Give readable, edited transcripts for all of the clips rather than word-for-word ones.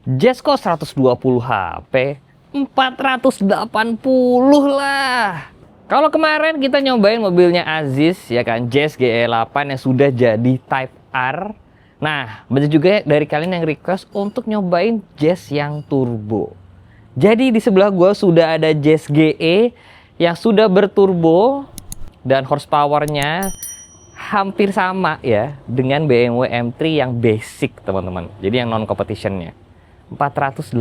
Jazz kok 120 HP? 480 lah. Kalau kemarin kita nyobain mobilnya Aziz, ya kan, Jazz GE8 yang sudah jadi Type R. Nah, banyak juga dari kalian yang request untuk nyobain Jazz yang turbo. Jadi di sebelah gua sudah ada Jazz GE yang sudah berturbo dan horsepower-nya hampir sama ya dengan BMW M3 yang basic, teman-teman. Jadi yang non-competition-nya. 480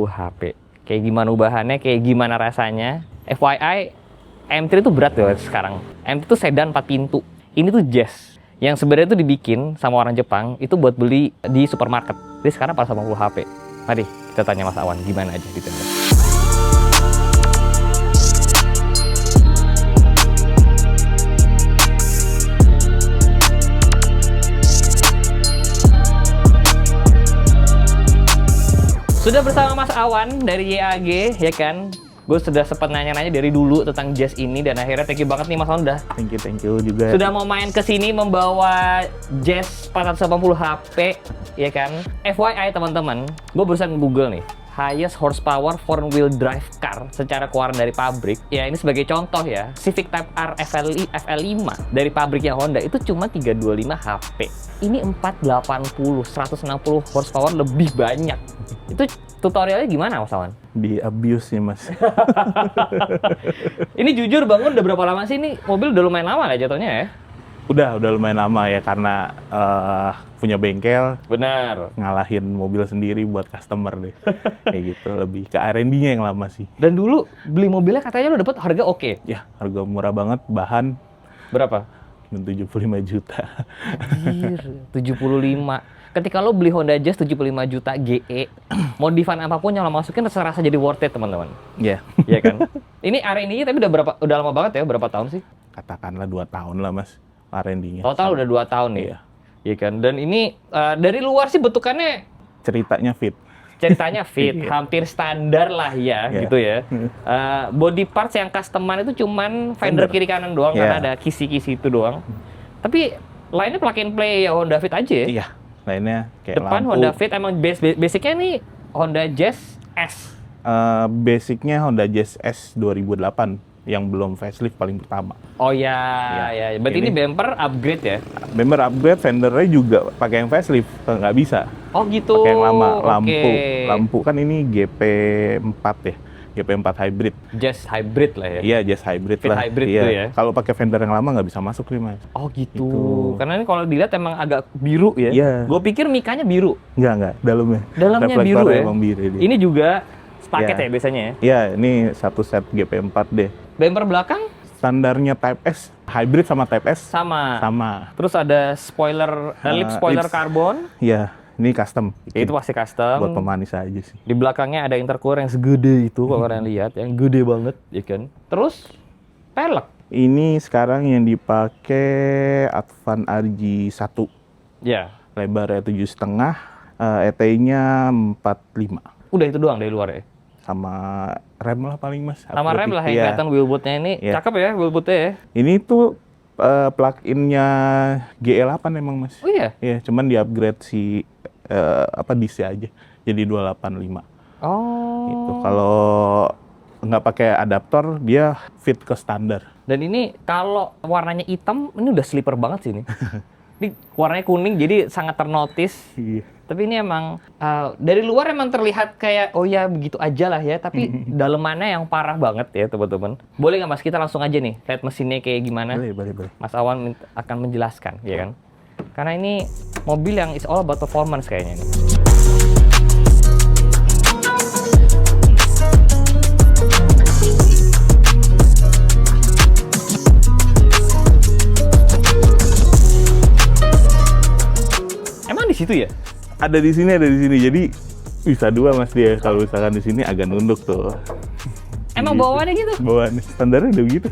HP. Kayak gimana ubahannya, kayak gimana rasanya. FYI, M3 itu berat loh sekarang. M3 itu sedan 4 pintu. Ini tuh Jazz yang sebenarnya itu dibikin sama orang Jepang itu buat beli di supermarket. Jadi sekarang 480 HP. Mari kita tanya Mas Awan gimana aja detailnya. Sudah bersama Mas Awan dari YAG, ya kan? Gue sudah sempat nanya-nanya dari dulu tentang Jazz ini dan akhirnya thank you banget nih Mas Awan udah. Thank you juga. Sudah mau main ke sini membawa Jazz 480 HP, ya kan? FYI teman-teman, gue barusan Google nih. Highest horsepower 4-wheel drive car secara keluaran dari pabrik. Ya ini sebagai contoh ya, Civic Type R FL5 dari pabriknya Honda itu cuma 325 HP. Ini 480, 160 horsepower lebih banyak. Itu tutorialnya gimana Mas Awan? Di abuse nih Mas. Ini jujur bangun udah berapa lama sih ini? Mobil udah lumayan lama lah jatuhnya ya? Udah lumayan lama ya karena punya bengkel. Benar. Ngalahin mobil sendiri buat customer deh. Kayak gitu, lebih ke R&D-nya yang lama sih. Dan dulu beli mobilnya katanya lo dapet harga oke. Ya, harga murah banget, bahan Berapa? 75 juta. Anjir, 75. Ketika lo beli Honda Jazz 75 juta GE, modifan apapun yang lo masukin rasa jadi worth it, teman-teman. Iya. Iya kan? Ini R&D tapi udah lama banget ya, berapa tahun sih? Katakanlah 2 tahun lah Mas, R&D-nya. Total udah 2 tahun nih. Iya. Iya kan? Dan ini dari luar sih bentukannya Ceritanya fit. ceritanya fit, Iya. hampir standar lah ya, Iya. gitu ya. Body parts yang customan itu cuman fender kiri kanan doang, Iya. karena ada kisi-kisi itu doang. Tapi lainnya plug and play ya Honda Fit aja ya. Iya. Lainnya kayak Depan lampu. Honda Fit emang basicnya nih Honda Jazz S. Basicnya Honda Jazz S 2008 yang belum facelift paling pertama. Oh ya, Iya. ya. Berarti ini Ini bumper upgrade ya? Member upgrade, fendernya juga pakai yang facelift, nggak bisa. Oh gitu. Pakai yang lama, Oke. lampu kan ini GP4 ya, GP4 hybrid. Jazz hybrid lah ya? Iya, Jazz hybrid Fit lah. hybrid Iya. tuh ya? Kalau pakai fender yang lama nggak bisa masuk nih Mas. Oh gitu. Gitu. Karena ini kalau dilihat emang agak biru ya? Iya. Gue pikir mikanya biru. Nggak, dalamnya. Dalamnya biru Reflektornya ya? emang biru dia. Ini juga paket Iya. ya biasanya ya? Iya, ini satu set GP4D. Bumper belakang Standarnya Type S, hybrid sama Type S sama. sama. Terus ada spoiler, lip spoiler lips. karbon. Iya, ini custom. Ya, itu pasti custom. Buat pemanis aja sih. Di belakangnya ada intercooler yang segede itu kalau kalian lihat, yang gede banget, ya kan? Terus pelek. Ini sekarang yang dipakai Advan RG1. Ya. Lebarnya 7,5, ET-nya 45. Udah itu doang dari luar ya. Sama rem lah paling Mas. Sama rem lah yang Iya. kelihatan wheelboardnya ini. Iya. Cakep ya wheelboardnya ya. Ini tuh plug-innya GE8 emang Mas. Oh iya? Iya, cuman di-upgrade si DC aja. Jadi 285. Oh. Itu kalau nggak pakai adaptor, dia fit ke standar. Dan ini kalau warnanya hitam, ini udah sleeper banget sih ini. Ini warnanya kuning jadi sangat ternotis. Iya. Tapi ini emang dari luar emang terlihat kayak oh ya begitu aja lah ya. Tapi dalemannya yang parah banget ya teman-teman. Boleh nggak Mas kita langsung aja nih lihat mesinnya kayak gimana? Boleh. Mas Awan akan menjelaskan, ya kan? Karena ini mobil yang is all about performance kayaknya nih. Emang di situ ya? Ada di sini. Jadi bisa 2 Mas dia. Kalau misalkan di sini agak nunduk tuh. Emang Gitu. bawaannya gitu? Bawaan standarnya udah gitu.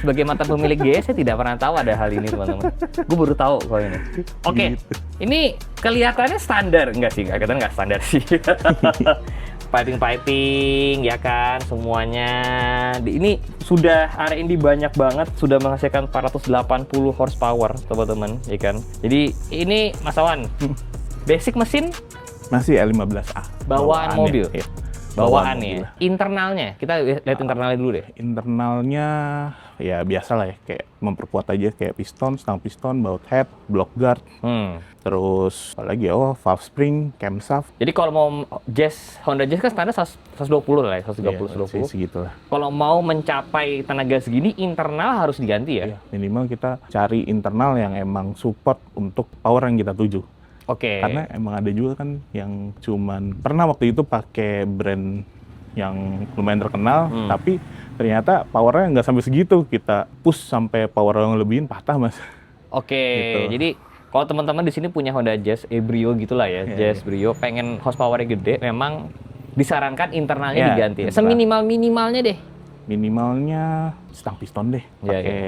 Sebagai mantan pemilik GS, saya tidak pernah tahu ada hal ini, teman-teman. Gue baru tahu kalau ini. Oke, ini kelihatannya standar. Enggak sih, kelihatan nggak standar sih. Piping, ya kan, semuanya. Ini sudah R&D banyak banget, sudah menghasilkan 480 horsepower, teman-teman, ya kan. Jadi ini Mas Awan, basic mesin Masih L15A. Bawaan mobil? Iya. Bawaan mobil. ya. Internalnya, kita lihat internalnya dulu deh. Internalnya ya biasa lah ya, kayak memperkuat aja kayak piston, stang piston, baut head, block guard, terus apa lagi ya, valve spring, camshaft. Jadi kalau mau Honda Jazz kan standar 120 lah ya, 130, 120. Segitulah. Kalau mau mencapai tenaga segini, internal harus diganti ya? Iya, minimal kita cari internal yang emang support untuk power yang kita tuju. Oke. Karena emang ada juga kan yang cuman pernah waktu itu pakai brand yang lumayan terkenal, tapi ternyata powernya nggak sampai segitu. Kita push sampai power yang lebihin patah, Mas. Oke, Gitu. jadi kalau teman-teman di sini punya Honda Jazz Brio gitulah ya, Jazz Brio, pengen horsepower-nya gede, memang disarankan internalnya Ya, diganti. internal. Seminimal-minimalnya deh. Minimalnya stang piston deh, Iya, pakai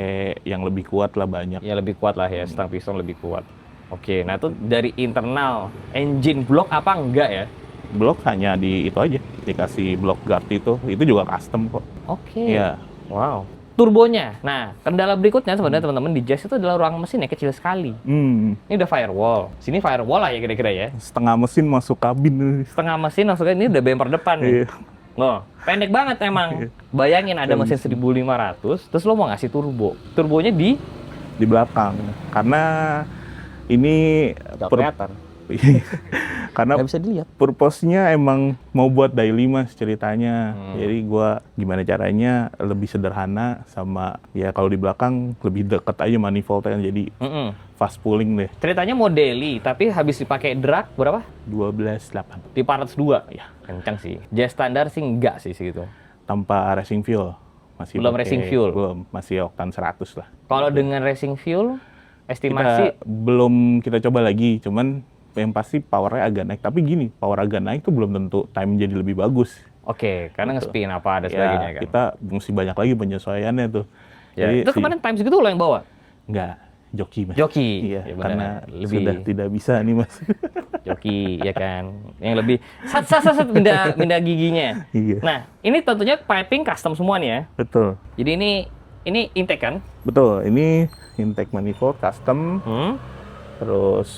yang lebih kuat lah banyak. Ya lebih kuat lah ya, stang piston lebih kuat. Oke, nah itu dari internal, engine block apa enggak ya? Blok hanya di itu aja, dikasih block guard itu juga custom kok. Oke. Iya. Wow. Turbonya. Nah, kendala berikutnya sebenarnya teman-teman di Jazz itu adalah ruang mesin yang kecil sekali. Ini udah firewall. Sini firewall lah ya kira-kira ya. Setengah mesin masuk kabin. Setengah mesin maksudnya ini udah bumper depan nih. Iya. Loh, pendek banget emang. Bayangin ada mesin 1500, terus lo mau ngasih turbo. Turbonya di Belakang. Karena ini nggak kelihatan. karena Nggak bisa dilihat. purpose-nya emang mau buat daily mas ceritanya. Jadi gua gimana caranya lebih sederhana sama ya kalau di belakang lebih deket aja manifoldnya kan, jadi fast pulling deh. Ceritanya mau daily, tapi habis dipakai drag berapa? 12.8 Di 402. Ya, kencang sih. Jazz standar sih enggak sih segitu. tanpa racing fuel. Masih Belum pakai- racing fuel? Belum, masih oktan 100 lah. Kalau dengan racing fuel, estimasi Kita coba lagi, cuman yang pasti powernya agak naik. Tapi gini, power agak naik tuh belum tentu time jadi lebih bagus. oke, karena Betul. nge-spin apa ada sebagainya Ya, kan. kita mesti banyak lagi penyesuaiannya tuh. Ya, itu kemarin time segitu lo yang bawa? Enggak, joki mas. Joki. Iya, Ya, benar. karena Lebih sudah tidak bisa nih mas. joki ya kan. Yang lebih sat minda giginya. Iya. Nah, ini tentunya piping custom semua nih ya. Betul, Jadi ini intake kan? betul. Ini intake manifold custom, terus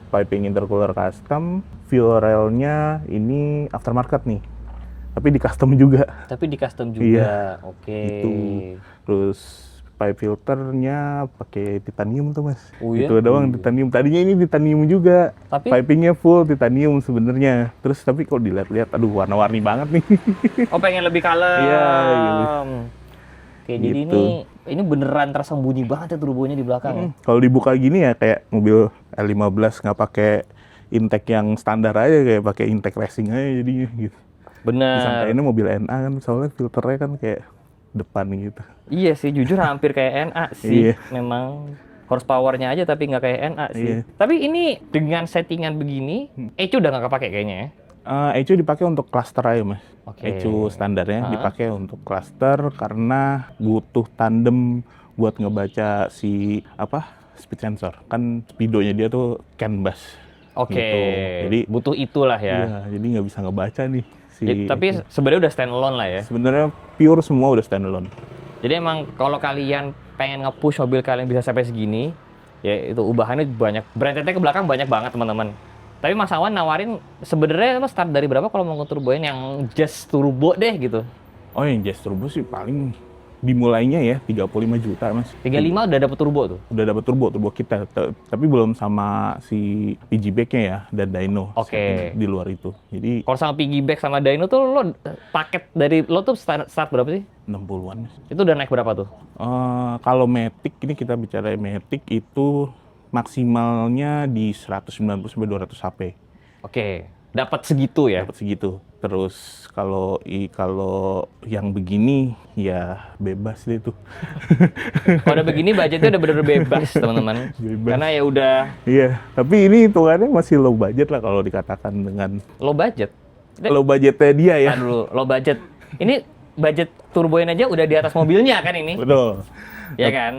piping intercooler custom, fuel railnya ini aftermarket nih. Tapi di custom juga. Tapi di custom juga. Iya. Oke. Itu. Terus pipe filternya pakai titanium tuh mas. Oh iya? Itu doang titanium. Tadinya ini titanium juga. Tapi- pipingnya full titanium sebenarnya. Terus tapi kalau dilihat-lihat, aduh warna-warni banget nih. Oh, pengen lebih kalem. Iya, gitu. Oke, jadi Gitu. ini beneran tersembunyi banget ya turbonya di belakang. Ya? Kalau dibuka gini ya kayak mobil L15 nggak pakai intake yang standar aja, kayak pakai intake racing aja jadinya gitu. Bener. Disangkainnya mobil NA kan, soalnya filternya kan kayak depan gitu. Iya sih, jujur hampir kayak NA sih. Iya. Memang horsepower-nya aja tapi nggak kayak NA sih. Iya. Tapi ini dengan settingan begini, ECU udah nggak kepake kayaknya ya. ECU dipakai untuk cluster aja mas. Oke. ECU standarnya dipakai untuk cluster karena butuh tandem buat ngebaca si speed sensor. Kan speedonya dia tuh CAN bus. Oke. Gitu. Jadi butuh itulah ya. iya, jadi nggak bisa ngebaca nih si. Tapi sebenarnya udah standalone lah ya. Sebenarnya pure semua udah standalone. Jadi emang kalau kalian pengen nge-push mobil kalian bisa sampai segini, ya itu ubahannya banyak. Branded ke belakang banyak banget teman-teman. Tapi Mas Awan nawarin sebenarnya lo start dari berapa kalau mau nge-turboin yang just turbo deh gitu? Oh yang Jazz Turbo sih paling dimulainya ya 35 juta mas. 35 udah dapet turbo tuh. Udah dapat turbo kita, tapi belum sama si piggyback-nya ya dan dyno. Oke. Di luar itu. Jadi Kalau sama piggyback sama dyno tuh lo paket dari lo tuh start berapa sih? 60-an mas. Itu udah naik berapa tuh? Kalau Matic, ini kita bicara Matic itu maksimalnya di 190 sampai 200 HP. Oke, dapat segitu ya. Dapat segitu. Terus kalau yang begini ya bebas deh tuh. Kalau udah begini budgetnya udah bener-bener bebas teman-teman. Bebas. Karena ya udah Iya, tapi ini hitungannya masih low budget lah kalau dikatakan dengan low budget. low budgetnya dia ya. Tahan dulu, low budget. Ini budget turboin aja udah di atas mobilnya kan ini. Betul. Ya kan?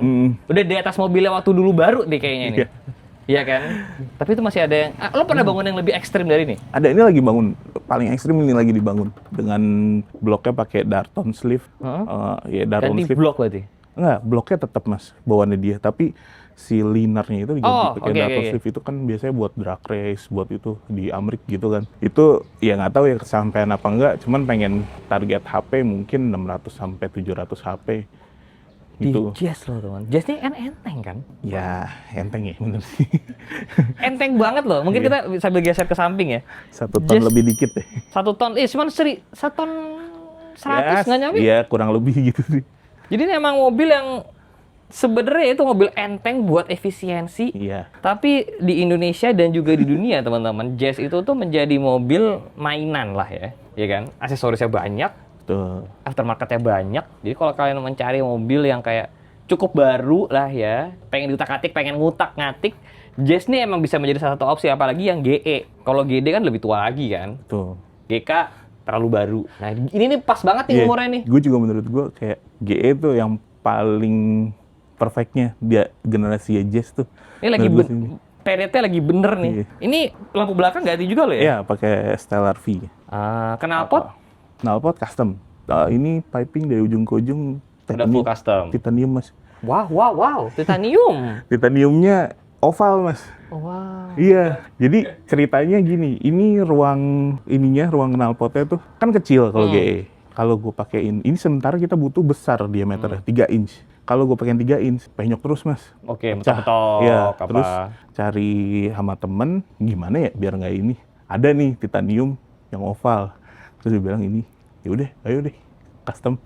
Udah di atas mobilnya waktu dulu baru nih kayaknya ini. Iya. Iya kan? Tapi itu masih ada yang... lo pernah bangun yang lebih ekstrim dari ini? Ada ini lagi bangun, paling ekstrim ini lagi dibangun dengan bloknya pakai Darton sleeve. Ya Darton Ganti sleeve. blok berarti? Enggak, bloknya tetap Mas, bawaannya dia, tapi si linernya itu diganti pakai double sleeve. Itu kan biasanya buat drag race, buat itu di Amrik gitu kan. Itu ya nggak tahu ya kesampaian apa enggak, cuman pengen target HP mungkin 600 sampai 700 HP. Gitu. Di Jazz loh teman. Jazz ini kan enteng kan? Ya, enteng ya bener sih. Enteng banget loh. Mungkin kita sambil geser ke samping ya. 1 ton lebih dikit deh. 1 ton, cuman 1 ton 100 nggak nyampe? Iya, kurang lebih gitu sih. Jadi ini emang mobil yang sebenarnya itu mobil enteng buat efisiensi. Iya. Tapi di Indonesia dan juga di dunia teman-teman, Jazz itu tuh menjadi mobil mainan lah ya. Iya kan? Aksesorisnya banyak. Tuh. Aftermarketnya banyak. Jadi kalau kalian mencari mobil yang kayak cukup baru lah ya, pengen diutak-atik, pengen ngutak-ngatik, Jazz nih emang bisa menjadi salah satu opsi, apalagi yang GE. Kalau GD kan lebih tua lagi kan. Tuh. GK terlalu baru. Nah, ini nih pas banget nih umurnya nih. Gue juga menurut gue kayak GE tuh yang paling perfectnya dia generasi Jazz tuh. Ini lagi PDT lagi bener nih. Iya. Ini lampu belakang ganti juga loh ya? Iya, pakai Stellar V. Knalpot? Knalpot custom. Ini piping dari ujung ke ujung Udah full custom. titanium Mas. Wow. Titanium. Titaniumnya oval Mas. Wow. Iya. Jadi ceritanya gini, ini ruang knalpotnya tuh kan kecil kalau GE. Kalau gue pakein ini sementara kita butuh besar diameternya 3 inch. Kalau gue pakein 3 inch, penyok terus Mas. Oke, betok-betok. Iya, terus cari sama temen gimana ya biar nggak ini. Ada nih titanium yang oval. Terus dia bilang ini, ya udah, ayo deh, custom.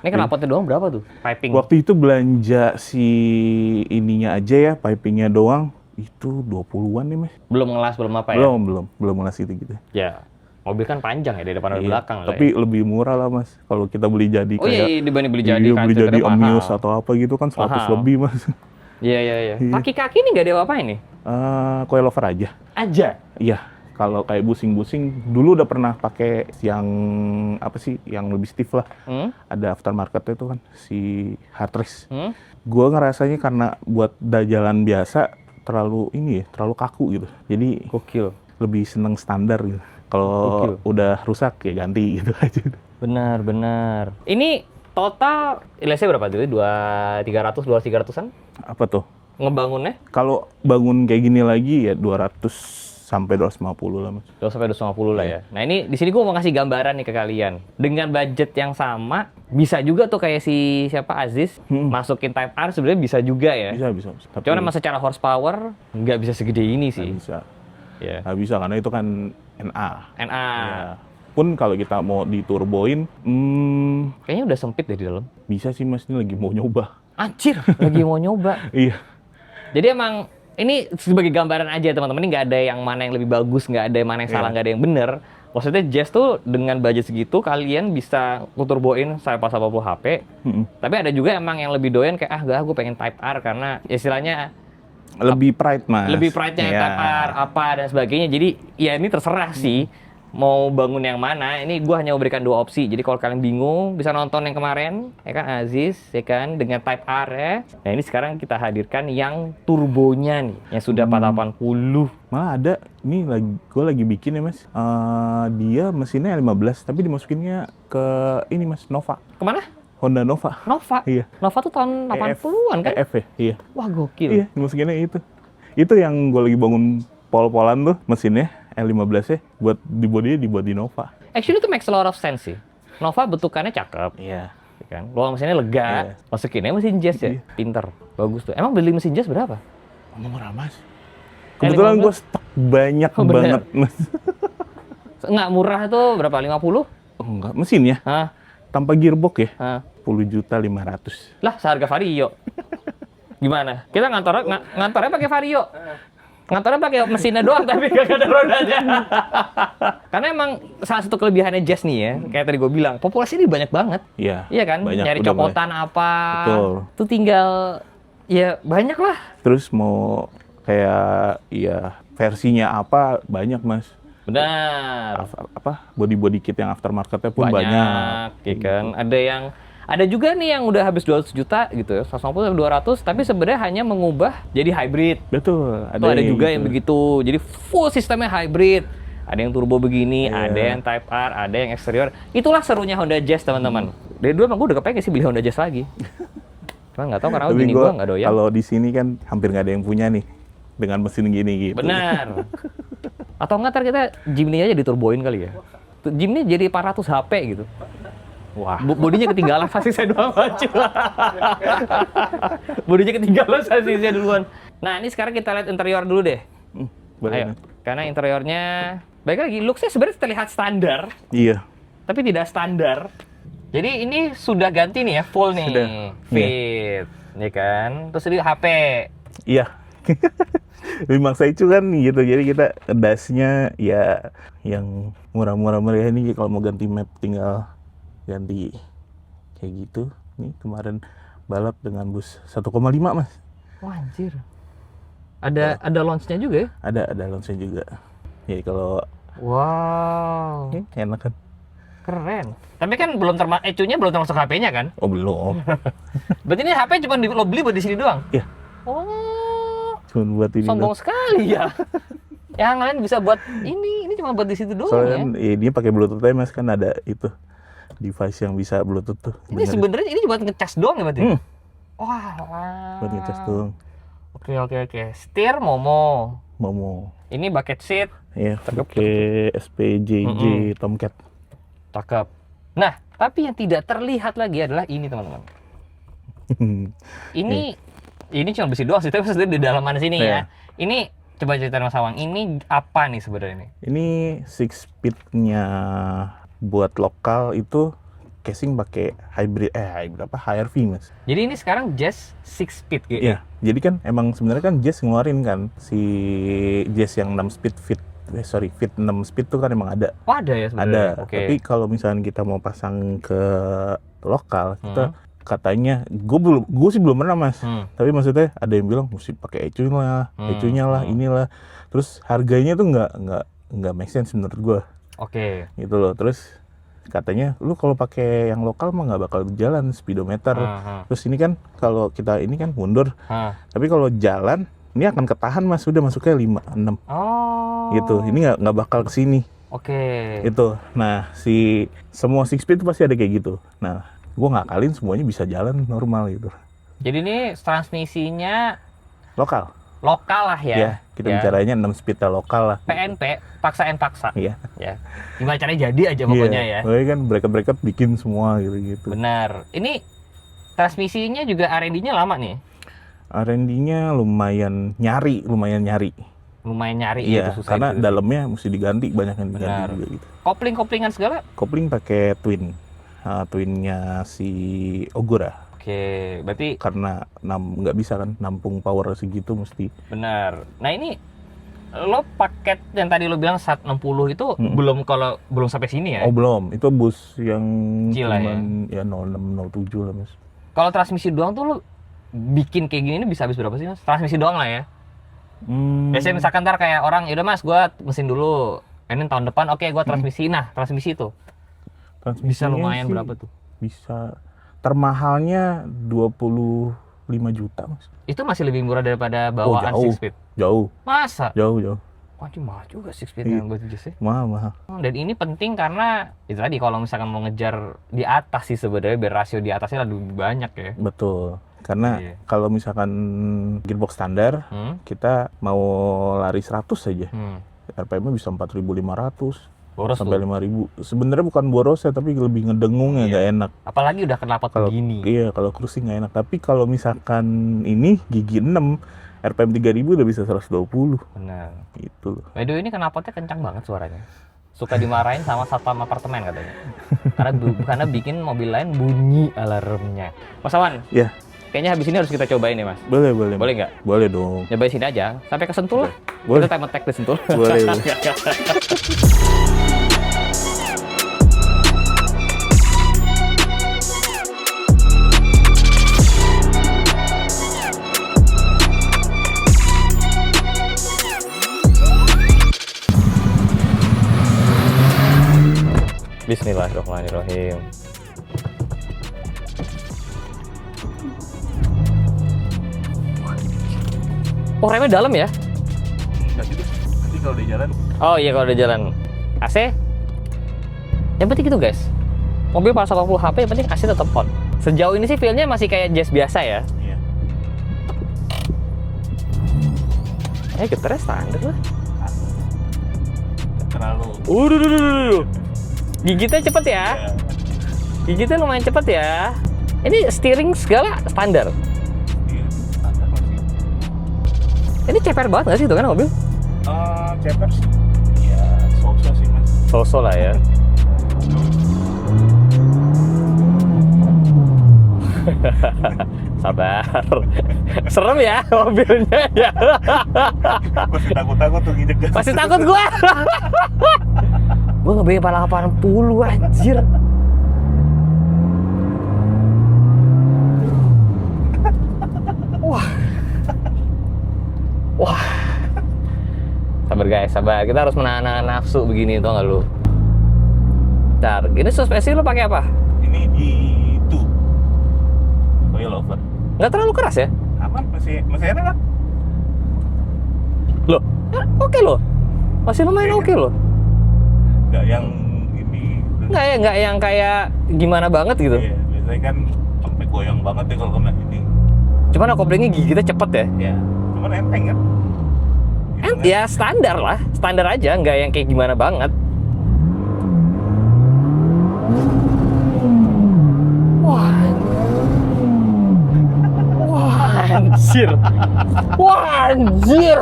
Ini knalpotnya doang berapa tuh? Piping. Waktu itu belanja si ininya aja ya, pipingnya doang, itu 20-an nih Mas. Belum ngelas, belum apa ya? Belum ngelas gitu. Ya, mobil kan panjang ya dari depan dari belakang. Tapi lah ya. lebih murah lah Mas, kalau kita beli jadi kayak dibanding beli jadi beli jadi Omnius mahal. atau apa gitu kan 100 Mahal. lebih Mas. Iya. Kaki-kaki nih nggak ada apa-apain nih? Coilover aja. Iya. Kalau kayak busing-busing, dulu udah pernah pakai yang apa sih, yang lebih stiff lah. Ada aftermarketnya itu kan, si Hartress. Gue ngerasanya karena buat jalan biasa, terlalu kaku gitu. Jadi Gokil. lebih seneng standar gitu. Kalau udah rusak ya ganti gitu aja. Benar. Ini total nilainya berapa tuh? 200-300-an? Apa tuh? Ngebangunnya? Kalau bangun kayak gini lagi ya 200 sampai 250 lah Mas. 200 sampai 250 lah ya. Nah ini di sini gue mau ngasih gambaran nih ke kalian. Dengan budget yang sama, bisa juga tuh kayak si Aziz masukin Type R sebenarnya bisa juga ya. Bisa. Tapi Cuman emang secara horsepower nggak bisa segede ini sih. nggak bisa. Ya. Nggak bisa karena itu kan NA. NA. Pun kalau kita mau diturboin, Kayaknya udah sempit deh di dalam. bisa sih Mas, ini lagi mau nyoba. Anjir, lagi mau nyoba. Iya. Jadi emang ini sebagai gambaran aja teman-teman, ini nggak ada yang mana yang lebih bagus, nggak ada yang mana yang salah, nggak ada yang bener. Maksudnya Jazz tuh dengan budget segitu kalian bisa turboin sampai 80 HP. Tapi ada juga emang yang lebih doyan kayak gue pengen Type R karena istilahnya Lebih pride Mas. lebih pride-nya Type R apa dan sebagainya. Jadi ya ini terserah sih mau bangun yang mana. Ini gue hanya memberikan 2 opsi. Jadi kalau kalian bingung bisa nonton yang kemarin ya kan Aziz ya kan dengan Type R ya. Nah ini sekarang kita hadirkan yang turbonya nih yang sudah 480. Malah ada, ini gue lagi bikin ya Mas. Dia mesinnya 15 tapi dimasukinnya ke ini Mas, Nova. Kemana? Honda Nova. Nova? Iya. Nova tuh tahun 80-an kan? EF ya? Iya. Wah gokil. Iya, dimasukinnya itu. Itu yang gue lagi bangun pol-polan tuh mesinnya, L15 ya, buat di Nova. Actually itu makes a lot of sense sih. Nova bentukannya cakep. Iya. Ya kan? Luang mesinnya lega. Masukinnya mesin Jazz ya. Pinter. Bagus tuh. Emang beli mesin Jazz berapa? Murah Mas. Kebetulan gue stok banyak banget Mas. Enggak murah tuh berapa? 50? Oh, enggak, mesinnya? Hah? Tanpa gearbox ya? Hah? 10.500.000. Lah seharga Vario. Gimana? Kita ngantornya pakai Vario. Ngantornya pakai mesinnya doang tapi gak ada rodanya. Karena emang salah satu kelebihannya Jazz nih ya, kayak tadi gue bilang, populasi ini banyak banget. Iya. Iya kan? Banyak, nyari copotan apa. Betul. Tuh tinggal ya banyak lah. Terus mau kayak ya versinya apa banyak Mas. Benar. Body kit yang aftermarketnya pun banyak. Ya kan? Ada juga nih yang udah habis 200 juta gitu ya, 150 sampai 200, tapi sebenarnya hanya mengubah jadi hybrid. Betul. Ada juga yang begitu. Jadi full sistemnya hybrid. Ada yang turbo begini, ada yang Type R, ada yang eksterior. Itulah serunya Honda Jazz, teman-teman. Dari dulu emang gue udah kepengen sih beli Honda Jazz lagi. Cuman nggak tahu karena Tapi bini gua nggak doyan. Kalau di sini kan hampir nggak ada yang punya nih dengan mesin gini gitu. Benar. Atau nggak ntar kita Jimny aja diturboin kali ya. Jimny jadi 400 HP gitu. Wah. Bodinya ketinggalan, sasisnya doang maju. Bodinya ketinggalan, sasisnya duluan. Nah, ini sekarang kita lihat interior dulu deh. Boleh. Ayo. Karena interiornya, baik lagi, looks-nya sebenarnya terlihat standar, Iya. tapi tidak standar. Jadi ini sudah ganti nih ya, full nih. Sudah. Fit. Ya kan? Terus ini HP. Iya. Memang saya itu kan gitu. Jadi kita dasnya ya yang murah-murah meriah ini kalau mau ganti map tinggal ganti kayak gitu. Nih kemarin balap dengan bus 1,5 Mas. Wah, anjir. Ada launch-nya juga ya? Ada launchnya juga. Jadi kalau Wow. enak kan. Keren. Tapi kan belum ecunya belum termasuk HP-nya kan? Oh belum. Berarti ini HP cuma lo beli buat di sini doang? Iya. Oh. Cuma buat ini. Sombong sekali ya. Yang lain bisa buat ini cuma buat di situ doang Soalnya ya. kan, dia pakai Bluetooth aja Mas, kan ada itu device yang bisa Bluetooth tuh. Ini sebenarnya ini cuma ngecas doang ya berarti? Wah. Buat ngecas doang. Oke. Setir Momo. Ini bucket seat. Iya, pakai SPJJ Tomcat. Cakep. Nah, tapi yang tidak terlihat lagi adalah ini teman-teman. Ini cuma besi doang sih, tapi maksudnya di dalaman sini ya. Ini coba ceritain Mas Awang, ini apa nih sebenarnya ini? Ini 6 speed-nya buat lokal itu casing pakai hybrid apa HRV Mas. Jadi ini sekarang Jazz 6 speed gitu. Iya. Jadi kan emang sebenarnya kan Jazz ngeluarin kan si Jazz yang 6 speed fit 6 speed tuh kan emang ada. Oh, ada ya sebenarnya. Ada. Tapi kalau misalnya kita mau pasang ke lokal, kita katanya gue sih belum pernah Mas. Tapi maksudnya ada yang bilang mesti pakai ecunya lah, inilah. Terus harganya tuh nggak make sense menurut gue. Oke. Gitu loh. Terus katanya lu kalau pakai yang lokal mah nggak bakal jalan speedometer. Terus ini kan kalau kita ini kan mundur. Tapi kalau jalan ini akan ketahan Mas, sudah masuknya 5, 6. Oh. Gitu. Ini nggak bakal kesini. Oke. Itu. Nah, semua 6 speed itu pasti ada kayak gitu. Nah, gua ngakalin semuanya bisa jalan normal gitu. Jadi ini transmisinya Lokal. lokal lah ya. Ya, kita bicaranya 6 speed lokal lah. PNP, paksa. Iya. Ya. Gimana caranya jadi aja pokoknya ya. Pokoknya kan bracket bikin semua gitu-gitu. Benar. Ini transmisinya juga R&D-nya lama nih. R&D-nya lumayan nyari. Lumayan nyari Iya, itu susah karena itu. dalamnya mesti diganti, banyak yang diganti Benar. juga gitu. Koplingan segala. Kopling pakai twin. Twinnya si Ogura. Oke, berarti Karena nggak bisa kan nampung power segitu mesti. benar. Nah, ini lo paket yang tadi lo bilang 160 itu belum sampai sini ya? Oh belum, itu bus yang Kecil lah cuman ya 06, 07 lah Mas. Kalau transmisi doang tuh lo bikin kayak gini bisa habis berapa sih Mas? Transmisi doang lah ya. Biasanya misalkan ntar kayak orang, yaudah Mas gua mesin dulu. Ini tahun depan oke gua transmisi. Nah, transmisi itu bisa lumayan sih, berapa tuh? Bisa termahalnya 25 juta Mas. Itu masih lebih murah daripada bawaan jauh. 6 speed. Jauh. Masa? Jauh. Wah, mahal juga 6 speed Iya. yang buat Jazz ya. Mahal. Dan ini penting karena itu tadi kalau misalkan mau ngejar di atas sih sebenarnya biar rasio di atasnya lebih banyak ya. Betul. Karena Iya. kalau misalkan gearbox standar, kita mau lari 100 saja. RPM-nya bisa 4.500 Boros sampai tuh. 5.000. Sebenarnya bukan boros ya, tapi lebih ngedengungnya nggak enak. Apalagi udah knalpot begini. Iya, kalau cruising nggak enak. Tapi kalau misalkan ini gigi 6, RPM 3.000 udah bisa 120. Benar. Gitu loh. By the way, ini knalpotnya kencang banget suaranya. Suka dimarahin sama satpam apartemen katanya. Karena bikin mobil lain bunyi alarmnya. Mas Awan, Ya, kayaknya habis ini harus kita cobain nih Mas. boleh. Boleh nggak? Boleh dong. Nyobain sini aja, sampai ke Sentul lah. Boleh. Kita time attack di Sentul. Boleh. Bismillahirrahmanirrahim. Oh, remnya dalam ya? Nanti kalau di jalan. Oh iya, kalau udah jalan. AC? Yang penting gitu guys. Mobil pas 80 HP yang penting AC tetap on. Sejauh ini sih feel-nya masih kayak Jazz biasa ya. Iya. Getarnya standar lah. Terlalu. Gigitnya cepet ya. Ya, Gigitnya lumayan cepet ya. Ini steering segala standar. iya, standar masih. Ini ceper banget nggak sih itu kan mobil? Ceper sih. Ya, so-so sih mas. So-so lah ya. Sabar. Serem ya mobilnya ya. Masih takut-takut tuh nginjek gas. Pasti takut gua. Gua ngebayang pala 80 anjir. Wah. Wah. Sabar guys, sabar. Kita harus menahan nafsu begini, tau gak lu? Bentar, ini suspensi lu pakai apa? Ini di itu coilover. Nggak terlalu keras ya? Aman, masih enak kan? Loh, oke loh. Masih lumayan oke loh. Nggak yang ini. Nggak yang kayak gimana banget gitu. Iya, biasanya kan sampai goyang banget ya kalau kena ini. Cuman koplingnya gigitnya cepet ya. Ya, cuman enteng kan? Gitu kan? Ya standar lah, standar aja, nggak yang kayak gimana banget. Wah, wah anjir, wah anjir.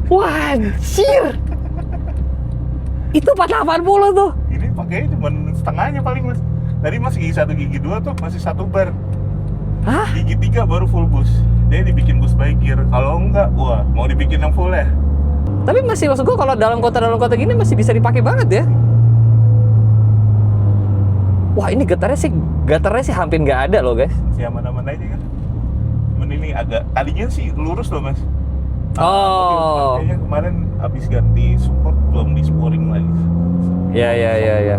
Wah anjir. Itu 480 tuh. Ini pakainya cuma setengahnya paling mas. Tadi masih gigi 1 gigi 2 tuh masih 1 bar. Hah? Gigi 3 baru full boost. Dia dibikin boost by gear. Kalau enggak, wah mau dibikin yang full ya. Tapi masih maksud gua kalau dalam kota gini masih bisa dipakai banget ya. Wah ini getarnya sih hampir nggak ada loh guys. Masih aman-aman aja kan. Cuman ini agak, tadinya sih lurus loh mas. Oh. Kayaknya kemarin habis ganti support belum di sporing lagi. Ya.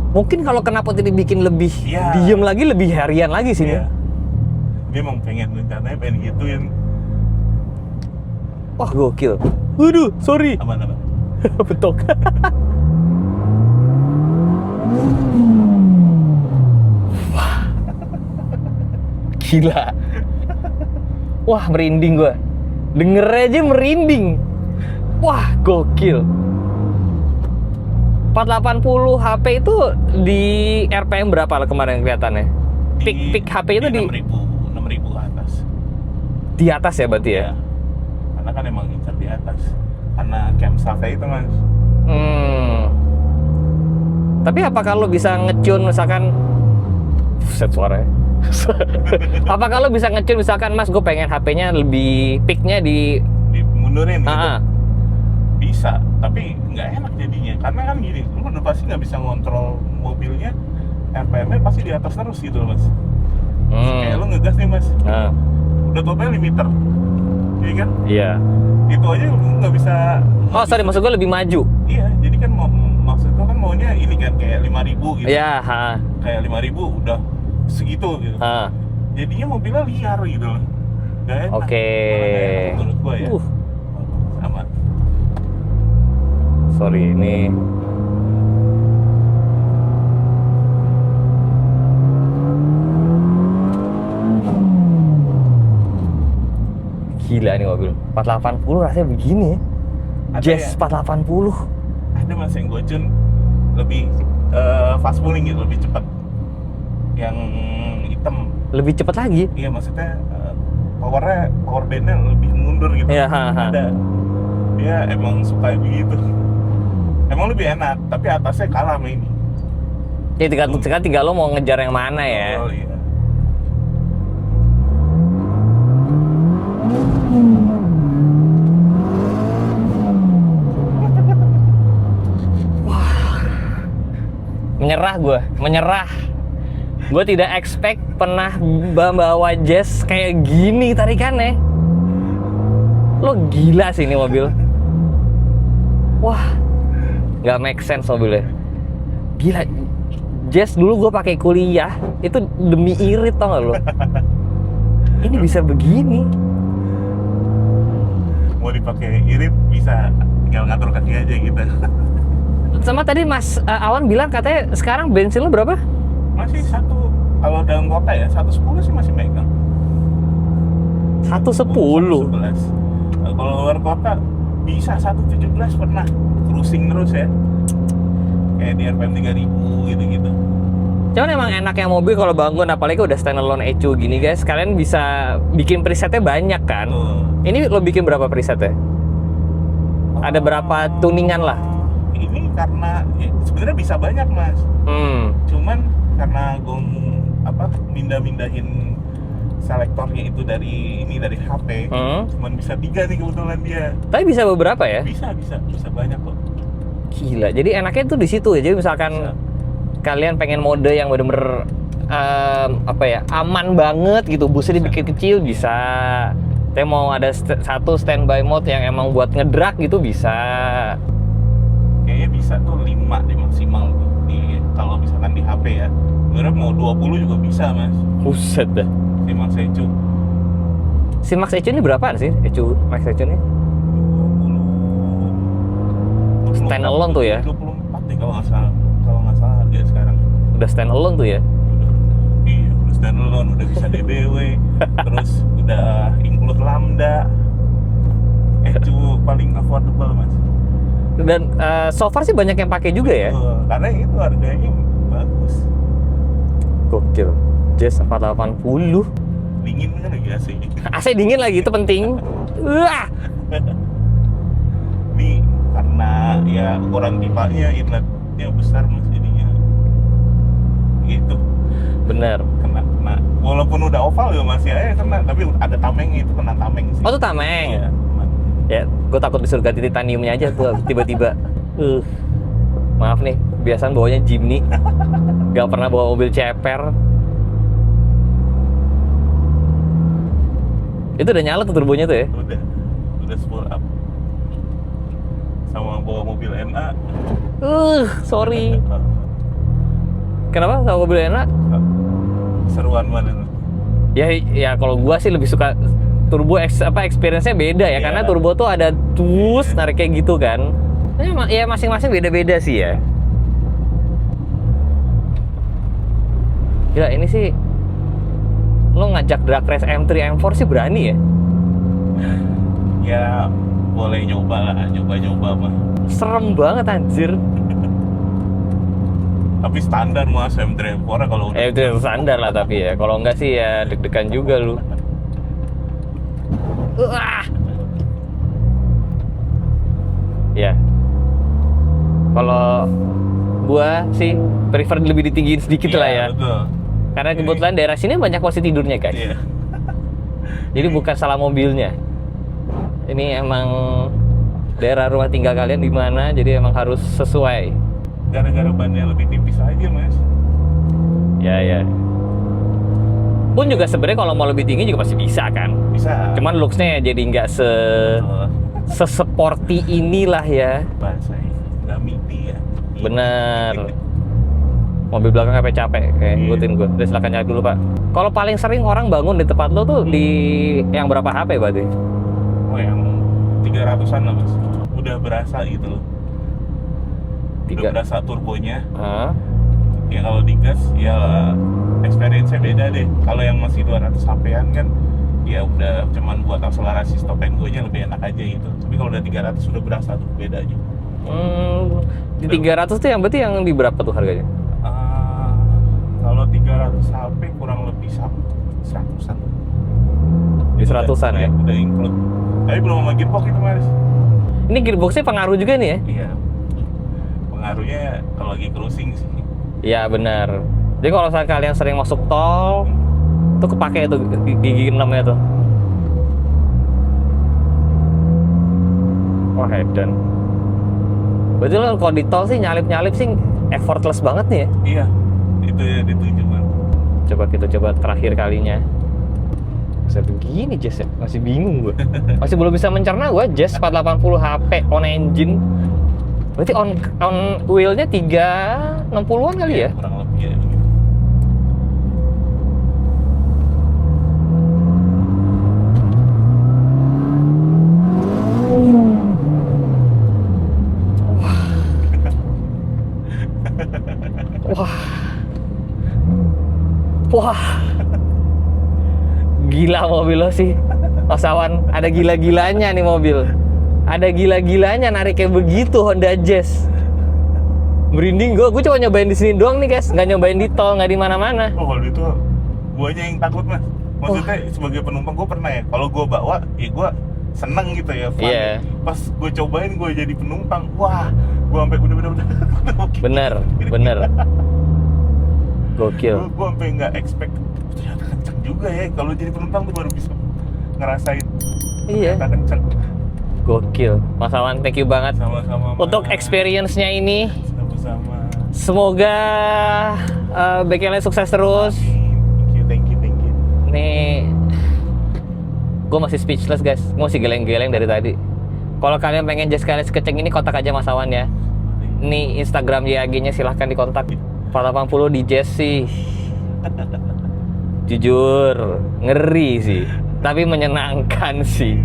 Mungkin kalau knalpot ini bikin lebih Iya. diem lagi, lebih harian lagi sih. Iya. Dia emang rencananya pengen gituin. Wah gokil. Waduh, sorry. Aman-aman. Betok. Wah. Gila. Wah, merinding gua. Denger aja merinding. Wah, gokil. 480 HP itu di RPM berapa lah kemarin kelihatannya? Peak HP itu di 6.000 ke atas. di atas ya berarti ya? Iya. Karena kan emang ngincar di atas. Karena camshaft itu mas. Tapi apakah lo bisa ngecune misalkan set suaranya? Apakah lo bisa ngecune misalkan mas gue pengen HP-nya lebih peak-nya di Dimundurin gitu. Ah. Bisa, tapi nggak enak jadinya. Karena kan gini, lu udah pasti nggak bisa ngontrol mobilnya, RPM-nya pasti di atas terus gitu loh mas. Kayak lu ngegas nih mas, udah totalnya limiter, iya kan? Iya. Itu aja lu nggak bisa. Oh sorry, maksud gue lebih maju. Iya, jadi kan maksud gua kan maunya ini kan kayak 5.000 gitu. Iya. Kayak 5.000 udah segitu gitu. Jadinya mobilnya liar gitu loh. Nggak enak. Oke. Malah nggak enak menurut gua ya. Sama. Sorry ini. Gila nih mobil. 480 rasanya begini ya. Ada Jazz ya? 480. Ada mas yang gue tune lebih fast pulling gitu, lebih cepat. Yang hitam. Lebih cepat lagi. Iya maksudnya power bandnya lebih mundur gitu. Iya, Ada. Dia emang suka begitu. Emang lebih enak, tapi atasnya kalah sama ini. Ya tinggal lo mau ngejar yang mana ya. Oh iya. Menyerah. Gue tidak expect pernah bawa Jazz kayak gini tarikannya. Lo gila sih ini mobil. Wah, nggak make sense mobilnya. Gila. Jazz dulu gue pakai kuliah itu demi irit tau gak lo? Ini bisa begini. Mau dipakai irit bisa, tinggal ngatur kaki aja gitu. Sama tadi Mas Awan bilang katanya sekarang bensin lo berapa? Masih satu, kalau dalam kota ya 110 sih masih megang. 110. 111. Kalau luar kota bisa 117 pernah cruising terus ya. Kayak di RPM 3000 gitu-gitu. Cuman emang enaknya mobil kalau bangun, apalagi udah standalone ECU gini guys, kalian bisa bikin presetnya banyak kan. Ini lo bikin berapa presetnya? Ada berapa tuningan lah? Ini karena ya, sebenarnya bisa banyak mas. Cuman karena gue mindahin selektornya itu dari HP, cuman bisa 3 nih kebetulan dia. Tapi bisa beberapa ya? Bisa banyak kok. Gila, jadi enaknya tuh di situ ya. Jadi misalkan kalian pengen mode yang bener-bener aman banget gitu, busnya dibikin kecil bisa. Tapi mau ada satu standby mode yang emang buat ngedrag gitu bisa. Kayaknya bisa tuh 5 deh maksimal tuh kalau misalkan di HP ya. Sebenarnya mau 20 juga bisa mas. Buset dah. Si Max ECU. Si Max ECU ini berapaan sih? Max ECU ini? 20 standalone tuh ya? 24 deh kalau nggak salah harga sekarang. Udah standalone tuh ya? Iya, udah standalone, udah bisa DBW, terus udah include lambda. ECU paling affordable mas. Dan so far sih banyak yang pakai juga ya? Karena itu harganya bagus. Gokil. Jazz 480. Dingin kan lagi AC. AC dingin lagi, itu penting. Wah. Ini karena ya ukuran pipanya inletnya besar mas jadinya. Gitu. Bener. Kena. Walaupun udah oval ya masih aja kena, tapi ada tamengnya itu kena tameng sih. Oh, itu tameng. Iya. Ya, gue takut disuruh ganti titaniumnya aja tuh tiba-tiba. Maaf nih, kebiasaan bawanya Jimny. Gak pernah bawa mobil ceper. Itu udah nyala tuh turbonya tuh ya? Udah full up. Sama bawa mobil NA. Sorry. Kenapa sama mobil NA? Seruan mana? Ya kalau gua sih lebih suka turbo experience-nya beda ya, karena turbo tuh ada narik kayak gitu kan. Ya masing-masing beda-beda sih ya. Gila, ini sih lo ngajak drag race M3 M4 sih berani ya? Ya boleh nyoba lah, nyoba mah. Serem banget anjir. Tapi standar mas M3 M4 kalau udah. Itu standar lah, tapi ya kalau enggak sih ya deg-degan juga lu. Ya. Kalau gua sih prefer lebih ditinggiin sedikit lah ya. Betul. Karena kebetulan daerah sini banyak posisi tidurnya guys. Iya. Jadi bukan salah mobilnya. Ini emang daerah rumah tinggal kalian di mana, jadi emang harus sesuai. Gara-gara bannya lebih tipis aja mas. Ya. Pun juga sebenarnya kalau mau lebih tinggi juga pasti bisa kan. Bisa. Cuman looks-nya jadi nggak sesporty inilah ya. Bahasanya nggak midi ya. Bener. Mobil belakang capek kayak ngikutin gue. Udah silakan nyari dulu pak. Kalau paling sering orang bangun di tempat lo tuh di yang berapa HP berarti? Oh yang 300-an lah mas. Udah berasa gitu loh. Udah berasa turbonya. Ya kalau digas ya experience-nya beda deh. Kalau yang masih 200 HP-an kan ya udah cuman buat akselerasi stop and go-nya lebih enak aja gitu. Tapi kalau udah 300 sudah berasa tuh bedanya. Di 300 tuh yang berarti yang di berapa tuh harganya? Kalau 300 HP kurang lebih 100-an. Di 100-an ya? Udah include. Tapi belum sama gearbox itu mas. Ini gearboxnya pengaruh juga nih ya? Iya. Pengaruhnya kalau lagi cruising sih. Iya benar. Jadi kalau misalnya kalian sering masuk tol, tuh kepake itu gigi 6-nya tuh. Wah edan. Berarti lo kalau di tol sih nyalip-nyalip sih effortless banget nih ya? Iya. Itu ya dituju man. Coba kita coba terakhir kalinya. Bisa begini Jazz ya? Masih bingung gue. Masih belum bisa mencerna gue Jazz 480 HP on engine. Berarti on wheel-nya 360-an kali ya? Kurang lebih ya. Wah, gila mobil lo sih, Mas Awan. Ada gila-gilanya nih mobil. Ada gila-gilanya narik kayak begitu Honda Jazz. Merinding gue cuma nyobain di sini doang nih guys, nggak nyobain di tol, nggak di mana-mana. Oh kalau itu gue aja yang takut mas. Maksudnya sebagai penumpang gue pernah ya, kalau gue bawa ya gue seneng gitu ya, fun. Iya. Pas gue cobain gue jadi penumpang, wah gue sampai udah Bener. Gokil. Gue sampai nggak expect ternyata kenceng juga ya. Kalau jadi penumpang tuh baru bisa ngerasain. Iya. Ternyata kenceng. Gokil. Mas Awan, thank you banget Sama-sama. untuk experience-nya ini. Sama-sama. Semoga bengkelnya sukses terus. Thank you. Nih, gue masih speechless guys, gue masih geleng-geleng dari tadi. Kalau kalian pengen Jazz Kales keceng ini, kontak aja Mas Awan ya. Nih Instagram YAG-nya silahkan dikontak. 480 di Jazz sih. Jujur, ngeri sih, tapi menyenangkan sih.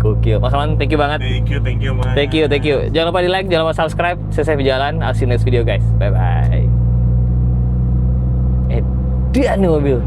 Gokil. Mas Awan, thank you banget. Thank you mas. Thank you. Jangan lupa di like, jangan lupa subscribe. Saya jalan. I'll see you next video guys. Bye bye. Dia nih mobil.